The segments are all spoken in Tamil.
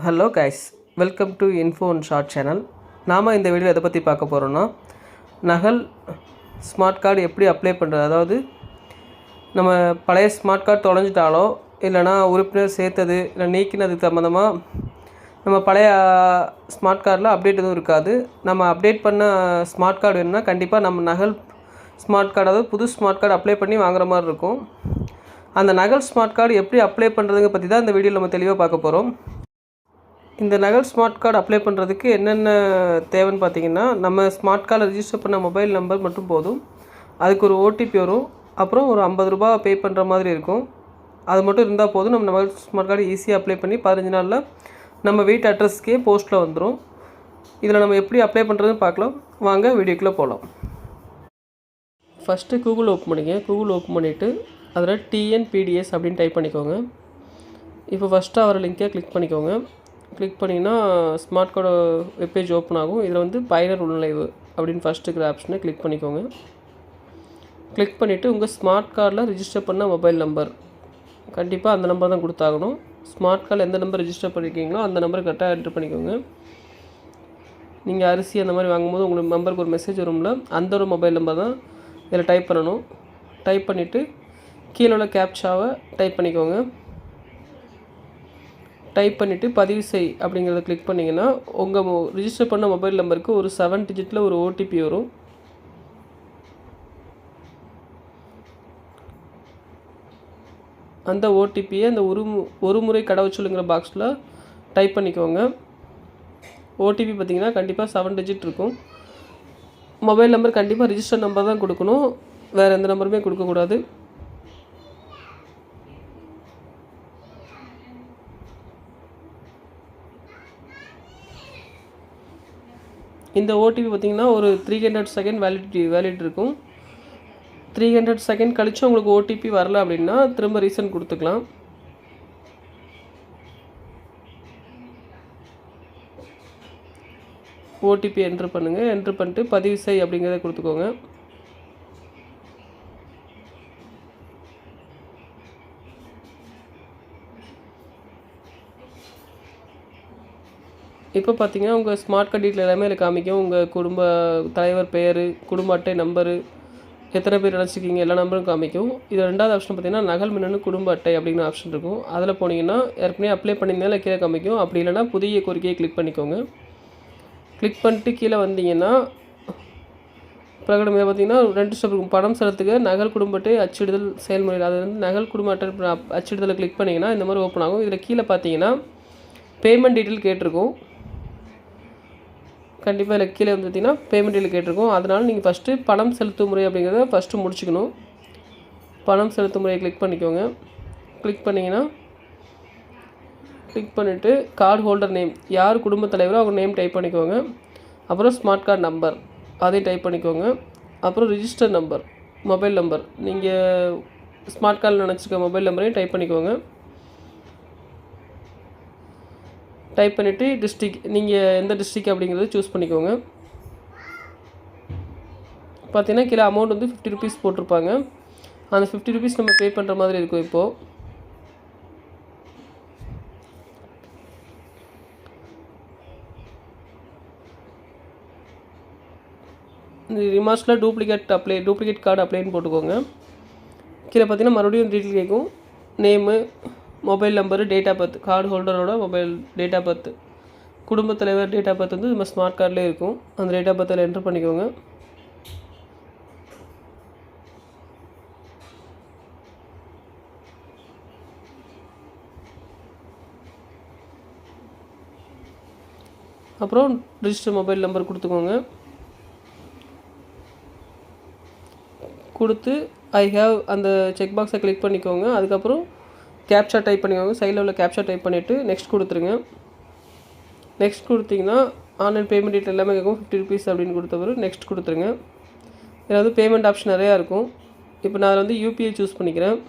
Hello guys, welcome to info and short channel. நாம் இந்த வீடியோ எதை பற்றி பார்க்க போகிறோன்னா, நகல் ஸ்மார்ட் கார்டு எப்படி அப்ளை பண்ணுறது. அதாவது நம்ம பழைய ஸ்மார்ட் கார்டு தொலைஞ்சிட்டாலோ இல்லைனா உறுப்பினர் சேர்த்தது இல்லை நீக்கினதுக்கு சம்மந்தமாக நம்ம பழைய ஸ்மார்ட் கார்டில் அப்டேட் எதுவும் இருக்காது. நம்ம அப்டேட் பண்ண ஸ்மார்ட் கார்டு வேணும்னா கண்டிப்பாக நம்ம நகல் ஸ்மார்ட் கார்டு, அதாவது புது ஸ்மார்ட் கார்டு அப்ளை பண்ணி வாங்குற மாதிரி இருக்கும். அந்த நகல் ஸ்மார்ட் கார்டு எப்படி அப்ளை பண்ணுறதுங்க பற்றி தான் இந்த வீடியோவில் நம்ம தெளிவாக பார்க்க போகிறோம். இந்த நகல் ஸ்மார்ட் கார்டு அப்ளை பண்ணுறதுக்கு என்னென்ன தேவைன்னு பார்த்தீங்கன்னா, நம்ம ஸ்மார்ட் கார்டில் ரிஜிஸ்டர் பண்ண மொபைல் நம்பர் மட்டும் போதும். அதுக்கு ஒரு ஓடிபி வரும். அப்புறம் ஒரு ₹50 பே பண்ணுற மாதிரி இருக்கும். அது மட்டும் இருந்தால் போதும். நம்ம நகல் ஸ்மார்ட் கார்டு ஈஸியாக அப்ளை பண்ணி 15 நாளில் நம்ம வீட்டு அட்ரஸ்க்கே போஸ்ட்டில் வந்துடும். இதில் நம்ம எப்படி அப்ளை பண்ணுறதுன்னு பார்க்கலாம். வாங்க வீடியோக்குள்ளே போகலாம். ஃபஸ்ட்டு கூகுள் ஓப்பன் பண்ணிங்க. கூகுள் ஓப்பன் பண்ணிவிட்டு அதில் டிஎன்பிடிஎஸ் அப்படின்னு டைப் பண்ணிக்கோங்க. இப்போ ஃபஸ்ட்டு அவரை லிங்கை கிளிக் பண்ணிக்கோங்க. கிளிக் பண்ணிங்கன்னா ஸ்மார்ட் கார்டு வெப்பேஜ் ஓப்பன் ஆகும். இதில் வந்து பயனர் உள்நுழைவு அப்படின்னு ஃபஸ்ட்டு இருக்கிற ஆப்ஷனை கிளிக் பண்ணிக்கோங்க. கிளிக் பண்ணிவிட்டு உங்கள் ஸ்மார்ட் கார்டில் ரிஜிஸ்டர் பண்ண மொபைல் நம்பர், கண்டிப்பாக அந்த நம்பர் தான் கொடுத்தாகணும். ஸ்மார்ட் கார்டில் எந்த நம்பர் ரிஜிஸ்டர் பண்ணியிருக்கீங்களோ அந்த நம்பரை கரெக்டாக என்ட்ரு பண்ணிக்கோங்க. நீங்கள் அரிசி அந்த மாதிரி வாங்கும்போது உங்களுக்கு நம்பருக்கு ஒரு மெசேஜ் வரும்ல, அந்த ஒரு மொபைல் நம்பர் தான் இதில் டைப் பண்ணணும். டைப் பண்ணிவிட்டு கீழே உள்ள கேப்சாவை டைப் பண்ணிக்கோங்க. டைப் பண்ணிவிட்டு பதிவு செய் அப்படிங்கிறத கிளிக் பண்ணிங்கன்னா உங்கள் ரிஜிஸ்டர் பண்ண மொபைல் நம்பருக்கு ஒரு 7 டிஜிட்டில் ஒரு ஓடிபி வரும். அந்த ஓடிபியை அந்த ஒரு முறை கடவுச்சொல்லுங்கிற பாக்ஸில் டைப் பண்ணிக்கோங்க. ஓடிபி பார்த்திங்கன்னா கண்டிப்பாக 7 டிஜிட் இருக்கும். மொபைல் நம்பர் கண்டிப்பாக ரிஜிஸ்டர் நம்பர் தான் கொடுக்கணும், வேறு எந்த நம்பருமே கொடுக்கக்கூடாது. இந்த ஓடிபி பார்த்திங்கன்னா ஒரு 300 செகண்ட் வேலிட் இருக்கும். 300 செகண்ட் கழித்து உங்களுக்கு ஓடிபி வரல அப்படின்னா திரும்ப ரீசன் கொடுத்துக்கலாம். ஓடிபி என்ட்ரு பண்ணுங்கள். என்ட்ரு பண்ணிட்டு பதிவு செய் அப்படிங்கிறத கொடுத்துக்கோங்க. இப்போ பார்த்தீங்கன்னா உங்கள் ஸ்மார்ட் கார்டு டீட்டெயில் எல்லாமே இதில் காமிக்கும். உங்கள் குடும்ப தலைவர் பெயர், குடும்ப அட்டை நம்பரு, எத்தனை பேர் நினச்சிக்கிங்க எல்லா நம்பரும் காமிக்கும். இது ரெண்டாவது ஆப்ஷன் பார்த்தீங்கன்னா நகல் மின்னணு குடும்ப அட்டை அப்படிங்கிற ஆப்ஷன் இருக்கும். அதில் போனீங்கன்னா ஏற்கனவே அப்ளை பண்ணியிருந்தாலும் கீழே காமிக்கும். அப்படி இல்லைனா புதிய கோரிக்கையை கிளிக் பண்ணிக்கோங்க. கிளிக் பண்ணிட்டு கீழே வந்தீங்கன்னா பிரகடனம் இதை பார்த்தீங்கன்னா 2 ஸ்டெப் இருக்கும். பணம் செலுத்துக, நகல் குடும்ப அட்டை அச்சிடுதல் செயல்முறையில், அது வந்து நகல் குடும்ப அட்டை அச்சிடுதலை கிளிக் பண்ணிங்கன்னா இந்த மாதிரி ஓப்பன் ஆகும். இதில் கீழே பார்த்தீங்கன்னா பேமெண்ட் டீட்டெயில் கேட்டிருக்கும். கண்டிப்பாக இதில் கீழே வந்து பார்த்திங்கன்னா பேமெண்ட் டீட்டெயில் கேட்டிருக்கும். அதனால் நீங்கள் ஃபஸ்ட்டு பணம் செலுத்தும் முறை அப்படிங்கிறத ஃபஸ்ட்டு முடிச்சுக்கணும். பணம் செலுத்தும் முறையை கிளிக் பண்ணிக்கோங்க. கிளிக் பண்ணிங்கன்னா கிளிக் பண்ணிவிட்டு கார்டு ஹோல்டர் நேம், யார் குடும்பத் தலைவரோ அவங்க நேம் டைப் பண்ணிக்கோங்க. அப்புறம் ஸ்மார்ட் கார்டு நம்பர் அதையும் டைப் பண்ணிக்கோங்க. அப்புறம் ரிஜிஸ்டர் நம்பர், மொபைல் நம்பர், நீங்கள் ஸ்மார்ட் கார்டில் நினச்சிக்க மொபைல் நம்பரையும் டைப் பண்ணிக்கோங்க. டைப் பண்ணிவிட்டு டிஸ்ட்ரிக், நீங்கள் எந்த டிஸ்ட்ரிக் அப்படிங்கிறத சூஸ் பண்ணிக்கோங்க. பார்த்தீங்கன்னா கீழே அமௌண்ட் வந்து ₹50 போட்டிருப்பாங்க. அந்த ₹50 நம்ம பே பண்ணுற மாதிரி இருக்கும். இப்போது இந்த ரிமார்க்ஸில் டூப்ளிகேட் கார்டு அப்ளைன்னு போட்டுக்கோங்க. கீழே பார்த்தீங்கன்னா மறுபடியும் டீட்டெயில் கேட்கும். Name, mobile number, date of birth, card ஹோல்டரோட மொபைல் டேட் ஆஃப் பர்த், குடும்பத் தலைவர் டேட் ஆஃப் பர்த் வந்து நம்ம ஸ்மார்ட் கார்டிலே இருக்கும். அந்த டேட் ஆஃப் பர்த்தில் என்ட்ரு பண்ணிக்கோங்க. அப்புறம் ரிஜிஸ்டர் மொபைல் நம்பர் கொடுத்துக்கோங்க. கொடுத்து ஐ ஹேவ் அந்த செக் பாக்ஸை கிளிக் பண்ணிக்கோங்க. அதுக்கப்புறம் கேப்சா டைப் பண்ணிக்கோங்க. சைடில் உள்ள கேப்சா டைப் பண்ணிவிட்டு நெக்ஸ்ட் கொடுத்துருங்க. நெக்ஸ்ட் கொடுத்தீங்கன்னா ஆன்லைன் பேமெண்ட் டீட்டெயில் எல்லாமே கேட்கும். ₹50 அப்படின்னு கொடுத்தவரு நெக்ஸ்ட் கொடுத்துருங்க. இதில் வந்து பேமெண்ட் ஆப்ஷன் நிறையா இருக்கும். இப்போ நான் அதில் வந்து யூபிஐ சூஸ் பண்ணிக்கிறேன்.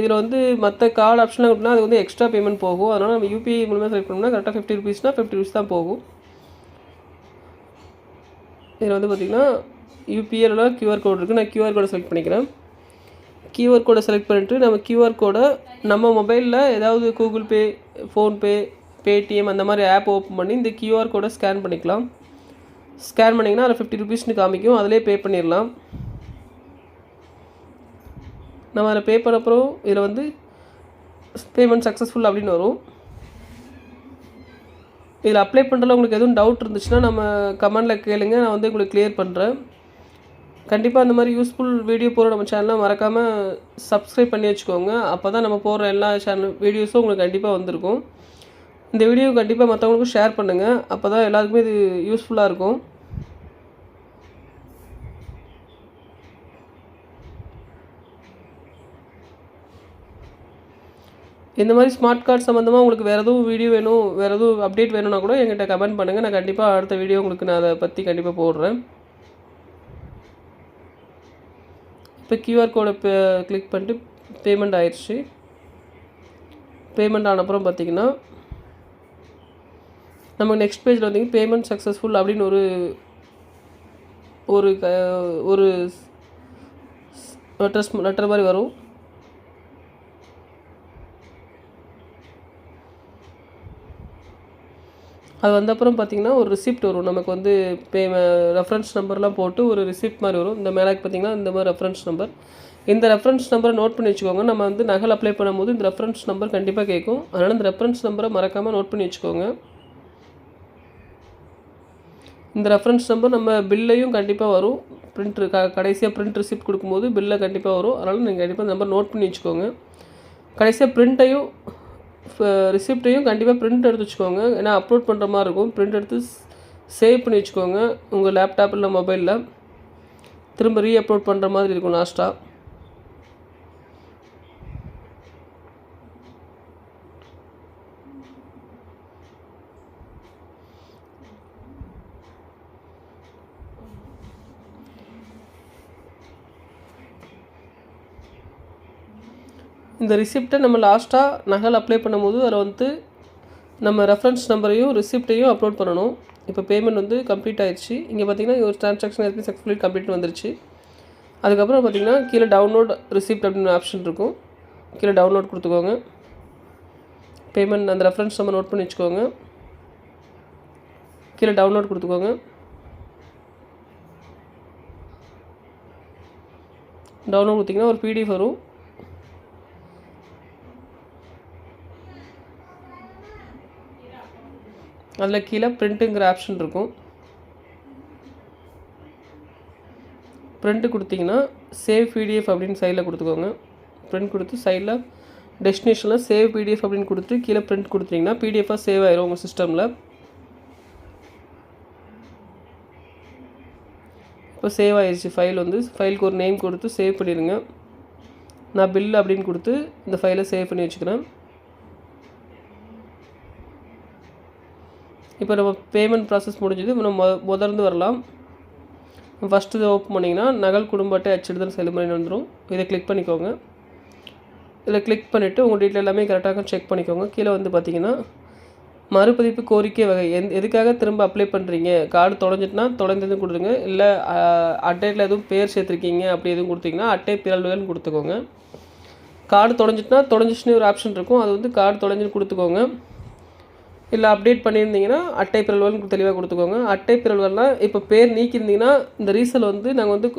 இதில் வந்து மற்ற கார்டு ஆப்ஷன்லாம் கொடுத்தா அது வந்து எக்ஸ்ட்ரா பேமெண்ட் போகும். அதனால் நம்ம யூபிஐ மூலமாக செலக்ட் பண்ணோம்னா கரெக்டாக ₹50னா ₹50 தான் போகும். இதில் வந்து பார்த்திங்கன்னா யூபிஐயில் கியூஆர் கோடு இருக்குது. நான் கியூஆர் கோடை செலக்ட் பண்ணிக்கிறேன். கியூஆர் கோடை செலக்ட் பண்ணிவிட்டு நம்ம கியூஆர் கோடை நம்ம மொபைலில் ஏதாவது கூகுள் பே, ஃபோன்பே, பேடிஎம் அந்த மாதிரி ஆப் ஓப்பன் பண்ணி இந்த கியூஆர் கோடை ஸ்கேன் பண்ணிக்கலாம். ஸ்கேன் பண்ணிங்கன்னா அதில் 50 ருபீஸ்னு காமிக்கும், அதிலே பே பண்ணிடலாம். நம்ம அதில் பே பண்ண அப்புறம் இதில் வந்து பேமெண்ட் சக்ஸஸ்ஃபுல் அப்படின்னு வரும். இதில் அப்ளை பண்ணுறதுல உங்களுக்கு எதுவும் டவுட் இருந்துச்சுன்னா நம்ம கமெண்டில் கேளுங்க, நான் வந்து உங்களுக்கு கிளியர் பண்ணுறேன். கண்டிப்பாக அந்த மாதிரி யூஸ்ஃபுல் வீடியோ போகிற நம்ம சேனலை மறக்காமல் சப்ஸ்கிரைப் பண்ணி வச்சுக்கோங்க. அப்போ தான் நம்ம போடுற எல்லா வீடியோஸும் உங்களுக்கு கண்டிப்பாக வந்திருக்கும். இந்த வீடியோ கண்டிப்பாக மற்றவங்களுக்கும் ஷேர் பண்ணுங்கள், அப்போ தான் எல்லாருக்குமே இது யூஸ்ஃபுல்லாக இருக்கும். இந்த மாதிரி ஸ்மார்ட் கார்டு சம்மந்தமாக உங்களுக்கு வேறு எதுவும் வீடியோ வேணும், வேறு எதுவும் அப்டேட் வேணும்னா கூட என்கிட்ட கமெண்ட் பண்ணுங்கள். நான் கண்டிப்பாக அடுத்த வீடியோ உங்களுக்கு நான் அதை பற்றி கண்டிப்பாக போடுறேன். இப்போ கியூஆர் கோடை கிளிக் பண்ணிட்டு பேமெண்ட் ஆயிடுச்சு. பேமெண்ட் ஆனப்புறம் பார்த்திங்கன்னா நம்ம நெக்ஸ்ட் பேஜில் வந்தீங்க பேமெண்ட் சக்ஸஸ்ஃபுல் அப்படின்னு ஒரு லெட்டர் மாதிரி வரும். அது வந்த அப்புறம் பார்த்திங்கன்னா ஒரு ரிசிப்ட் வரும். நமக்கு வந்து ரெஃபரன்ஸ் நம்பர்லாம் போட்டு ஒரு ரிசிப்ட் மாதிரி வரும். இந்த மேலே பார்த்திங்கன்னா இந்த மாதிரி ரெஃபரன்ஸ் நம்பர். இந்த ரெஃபரன்ஸ் நம்பரை நோட் பண்ணி வச்சுக்கோங்க. நம்ம வந்து நகல் அப்ளை பண்ணும்போது இந்த ரெஃபரன்ஸ் நம்பர் கண்டிப்பாக கேட்கும். அதனால் இந்த ரெஃபரன்ஸ் நம்பரை மறக்காமல் நோட் பண்ணி வச்சுக்கோங்க. இந்த ரெஃபரன்ஸ் நம்பர் நம்ம பில்லையும் கண்டிப்பாக வரும். கடைசியாக பிரிண்ட் ரிசிப்ட் கொடுக்கும்போது பில்லை கண்டிப்பாக வரும். அதனால் நீங்கள் கண்டிப்பாக இந்த நம்பர் நோட் பண்ணி வச்சுக்கோங்க. கடைசியாக பிரிண்ட்டையும் ரிசிப்டையும் கண்டிப்பாக பிரிண்ட் எடுத்து வச்சுக்கோங்க. ஏன்னா அப்லோட் பண்ணுற மாதிரி இருக்கும். பிரிண்ட் எடுத்து சேவ் பண்ணி வச்சுக்கோங்க உங்கள் லேப்டாப் இல்லை மொபைலில். திரும்ப அப்லோட் பண்ணுற மாதிரி இருக்கும் லாஸ்ட்டாக. இந்த ரிசிப்டை நம்ம லாஸ்ட்டாக நகல் அப்ளை பண்ணும்போது அதில் வந்து நம்ம ரெஃபரன்ஸ் நம்பரையும் ரிசிப்டையும் அப்லோட் பண்ணணும். இப்போ பேமெண்ட் வந்து கம்ப்ளீட் ஆயிடுச்சு. இங்கே பார்த்திங்கன்னா ஒரு ட்ரான்சாக்ஷன் இருக்குது சக்ஸஸ்ஃபுல்லி கம்ப்ளீட் வந்துருச்சு. அதுக்கப்புறம் பார்த்திங்கன்னா கீழே டவுன்லோட் ரிசிப்ட் அப்படின்னு ஆப்ஷன் இருக்கும். கீழே டவுன்லோட் கொடுத்துக்கோங்க. பேமெண்ட் அந்த ரெஃபரன்ஸ் நம்பர் நோட் பண்ணி வச்சுக்கோங்க. கீழே டவுன்லோட் கொடுத்துக்கோங்க. டவுன்லோட் கொடுத்திங்கன்னா ஒரு PDF வரும். அதில் கீழே பிரிண்ட்டுங்கிற ஆப்ஷன் இருக்கும். பிரிண்ட்டு கொடுத்திங்கன்னா சேவ் PDF அப்படின்னு சைடில் கொடுத்துக்கோங்க. பிரிண்ட் கொடுத்து சைடில் டெஸ்டினேஷனில் சேவ் PDF அப்படின்னு கொடுத்துட்டு கீழே பிரிண்ட் கொடுத்தீங்கன்னா PDFாக சேவ் ஆயிரும் உங்கள் சிஸ்டமில். இப்போ சேவ் ஆயிடுச்சு ஃபைல் வந்து. ஃபைலுக்கு ஒரு நேம் கொடுத்து சேவ் பண்ணிடுங்க. நான் பில் அப்படின்னு கொடுத்து இந்த ஃபைலை சேவ் பண்ணி வச்சுக்கிறேன். இப்போ நம்ம பேமெண்ட் ப்ராசஸ் முடிஞ்சது. நம்ம முதர்ந்து வரலாம். ஃபஸ்ட்டு இதை ஓப்பன் பண்ணிங்கன்னா நகல் குடும்ப அட்டை அச்சிடுதல் செயல்முறை வந்துடும். இதை கிளிக் பண்ணிக்கோங்க. இதில் கிளிக் பண்ணிவிட்டு உங்கள் டீட்டெயில் எல்லாமே கரெக்டாக செக் பண்ணிக்கோங்க. கீழே வந்து பார்த்திங்கன்னா மறுபதிப்பு கோரிக்கை வகை எதுக்காக திரும்ப அப்ளை பண்ணுறீங்க. கார்டு தொலைஞ்சிட்டுனா தொலைந்ததுன்னு கொடுத்துருங்க. இல்லை அட்டையில் எதுவும் பேர் சேர்த்துருக்கீங்க அப்படி எதுவும் கொடுத்தீங்கன்னா அட்டை பிறழ்வுகள்னு கொடுத்துக்கோங்க. கார்டு தொலைஞ்சிட்டுனா தொலைஞ்சிச்சுன்னு ஒரு ஆப்ஷன் இருக்கும். அது வந்து கார்டு தொலைஞ்சுன்னு கொடுத்துக்கோங்க. இல்லை அப்டேட் பண்ணியிருந்தீங்கன்னா அட்டை பிறழ்வுகள்னு தெளிவாக கொடுத்துக்கோங்க. அட்டை பிறழ்வுகள்னால் இப்போ பேர் நீக்கியிருந்தீங்கன்னா இந்த ரீசல் வந்து நாங்கள் வந்து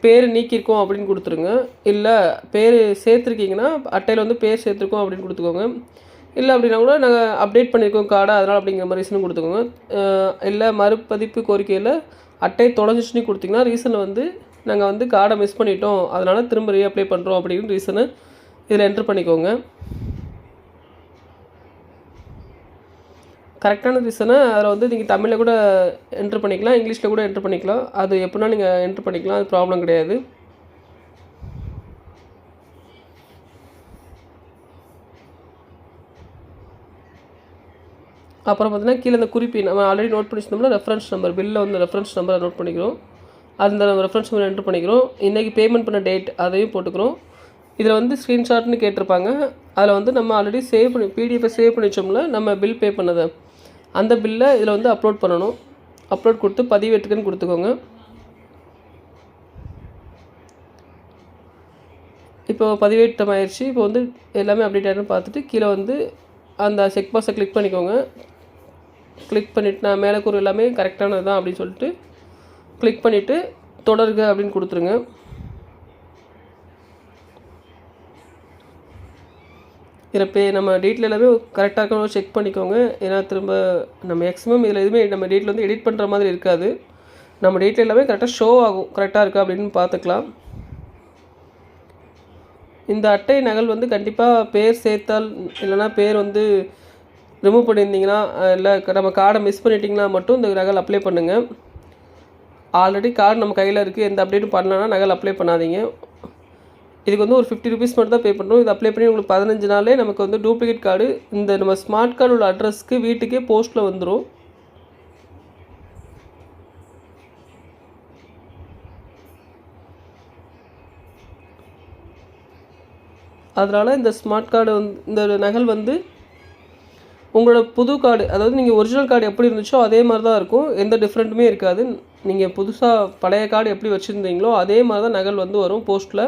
பேர் நீக்கியிருக்கோம் அப்படின்னு கொடுத்துருங்க. இல்லை பேர் சேர்த்துருக்கீங்கன்னா அட்டையில் வந்து பேர் சேர்த்துருக்கோம் அப்படின்னு கொடுத்துக்கோங்க. இல்லை அப்படின்னா கூட நாங்கள் அப்டேட் பண்ணியிருக்கோம் கார்டை அதனால் அப்படிங்கிற மாதிரி ரீசனும் கொடுத்துக்கோங்க. இல்லை மறுபதிப்பு கோரிக்கையில் அட்டை தொலைஞ்சிச்சுன்னு கொடுத்திங்கன்னா ரீசனை வந்து நாங்கள் வந்து கார்டை மிஸ் பண்ணிட்டோம் அதனால் திரும்ப ரீஅப்ளை பண்ணுறோம் அப்படின்னு ரீசனை இதில் என்ட்ரு பண்ணிக்கோங்க. கரெக்டான ரீசனை அதில் வந்து நீங்கள் தமிழில் கூட என்ட்ரு பண்ணிக்கலாம், இங்கிலீஷில் கூட என்ட்ரு பண்ணிக்கலாம். அது எப்படின்னா நீங்கள் என்ட்ரு பண்ணிக்கலாம், அது ப்ராப்ளம் கிடையாது. அப்புறம் பார்த்தீங்கன்னா கீழே இந்த குறிப்பி நம்ம ஆல்ரெடி நோட் பண்ணி வச்சிருந்தோம்னா ரெஃபரன்ஸ் நம்பர் பில்லில் வந்து ரெஃபரன்ஸ் நம்பரை நோட் பண்ணிக்கிறோம். அந்த ரெஃபரன்ஸ் நம்பர் என்ட்ரு பண்ணிக்கிறோம். இன்றைக்கி பேமெண்ட் பண்ண டேட் அதையும் போட்டுக்கிறோம். இதில் வந்து ஸ்க்ரீன்ஷாட்னு கேட்டிருப்பாங்க. அதில் வந்து நம்ம ஆல்ரெடி சேவ் பண்ணி PDF சேவ் பண்ணி வச்சோம்ல நம்ம பில் பே பண்ணதை அந்த பில்லை இதில் வந்து அப்லோட் பண்ணணும். அப்லோட் கொடுத்து பதிவேற்றுக்குன்னு கொடுத்துக்கோங்க. இப்போ பதிவேற்றம் ஆயிடுச்சு. இப்போ வந்து எல்லாமே அப்டேட் ஆகிடுன்னு பார்த்துட்டு கீழே வந்து அந்த செக் பாக்ஸை கிளிக் பண்ணிக்கோங்க. கிளிக் பண்ணிவிட்டு நான் மேலே கூறு எல்லாமே கரெக்டானது தான் அப்படின்னு சொல்லிட்டு கிளிக் பண்ணிவிட்டு தொடர்க அப்படின்னு கொடுத்துருங்க. இதில் நம்ம டீட்டெயில் எல்லாமே கரெக்டாக இருக்கணும் செக் பண்ணிக்கோங்க. ஏன்னா திரும்ப நம்ம மேக்ஸிமம் இதில் எதுவுமே நம்ம டீட்டெயில் வந்து எடிட் பண்ணுற மாதிரி இருக்காது. நம்ம டீட்டெயில் எல்லாமே கரெக்டாக ஷோ ஆகும். கரெக்டாக இருக்கா அப்படின்னு பார்த்துக்கலாம். இந்த அட்டை நகல் வந்து கண்டிப்பாக பேர் சேர்த்தால் இல்லைனா பேர் வந்து ரிமூவ் பண்ணியிருந்தீங்கன்னா இல்லை நம்ம கார்டை மிஸ் பண்ணிட்டீங்கன்னா மட்டும் இந்த நகல் அப்ளை பண்ணுங்கள். ஆல்ரெடி கார்டு நம்ம கையில் இருக்குது, எந்த அப்டேட்டும் பண்ணலன்னா நகல் அப்ளை பண்ணாதீங்க. இதுக்கு வந்து ஒரு 50 ருபீஸ் மட்டும் தான் பே பண்ணணும். இது அப்ளை பண்ணி உங்களுக்கு 15 நாளே நமக்கு வந்து டூப்ளிகேட் கார்டு இந்த நம்ம ஸ்மார்ட் கார்டு உள்ள அட்ரஸ்க்கு வீட்டுக்கே போஸ்ட்டில் வந்துடும். அதனால் இந்த ஸ்மார்ட் கார்டு இந்த நகல் வந்து உங்களோட புது கார்டு, அதாவது நீங்கள் ஒரிஜினல் கார்டு எப்படி இருந்துச்சோ அதே மாதிரி தான் இருக்கும். எந்த டிஃப்ரெண்ட்டுமே இருக்காது. நீங்கள் புதுசாக பழைய கார்டு எப்படி வச்சுருந்தீங்களோ அதே மாதிரி தான் நகல் வந்து வரும் போஸ்ட்டில்.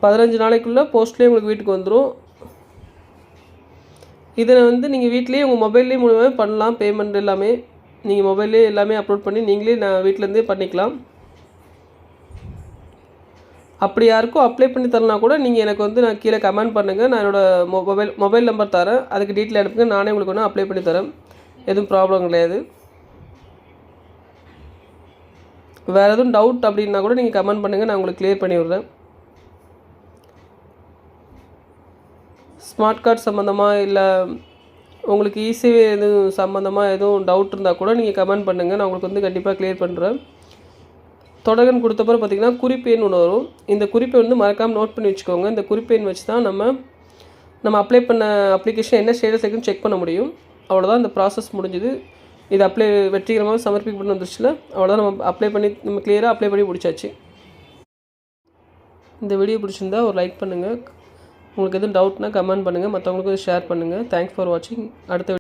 15 நாளைக்குள்ளே போஸ்ட்லேயே உங்களுக்கு வீட்டுக்கு வந்துடும். இதை வந்து நீங்கள் வீட்லேயே உங்கள் மொபைல்லேயே மூலமாக பண்ணலாம். பேமெண்ட் எல்லாமே நீங்கள் மொபைல்லே எல்லாமே அப்லோட் பண்ணி நீங்களே வீட்டிலேருந்தே பண்ணிக்கலாம். அப்படி யாருக்கும் அப்ளை பண்ணி தரனா கூட நீங்கள் எனக்கு வந்து நான் கீழே கமெண்ட் பண்ணுங்கள். நான் என்னோடய மொபைல் நம்பர் தரேன். அதுக்கு டீட்டெயில் அனுப்புங்க. நானே உங்களுக்கு ஒன்று அப்ளை பண்ணி தரேன். எதுவும் ப்ராப்ளம் கிடையாது. வேறு எதுவும் டவுட் அப்படின்னா கூட நீங்கள் கமெண்ட் பண்ணுங்கள். நான் உங்களுக்கு கிளியர் பண்ணி விட்றேன். ஸ்மார்ட் கார்டு சம்மந்தமாக இல்லை உங்களுக்கு ஈஸியாக எதுவும் சம்மந்தமாக எதுவும் டவுட் இருந்தால் கூட நீங்கள் கமெண்ட் பண்ணுங்கள். நான் உங்களுக்கு வந்து கண்டிப்பாக கிளியர் பண்ணுறேன். தொடர்கன் கொடுத்தப்பறம் பார்த்திங்கன்னா குறிப்பெண் ஒன்று வரும். இந்த குறிப்பை வந்து மறக்காமல் நோட் பண்ணி வச்சுக்கோங்க. இந்த குறிப்பெண் வச்சு தான் நம்ம அப்ளை பண்ண அப்ளிகேஷன் என்ன ஸ்டேட்டஸ் இருக்குன்னு செக் பண்ண முடியும். அவ்வளோதான், இந்த ப்ராசஸ் முடிஞ்சுது. இது வெற்றிகரமாக சமர்ப்பிக்கப்பட்டு வந்துருச்சுல, அவ்வளோதான். நம்ம அப்ளை பண்ணி நம்ம கிளியராக அப்ளை பண்ணி முடிச்சாச்சு. இந்த வீடியோ பிடிச்சிருந்தா ஒரு லைக் பண்ணுங்கள். உங்களுக்கு எதுவும் டவுட்னா கமெண்ட் பண்ணுங்கள். மற்றவங்களுக்கு ஷேர் பண்ணுங்கள். தேங்க்ஸ் ஃபார் வாட்சிங். அடுத்த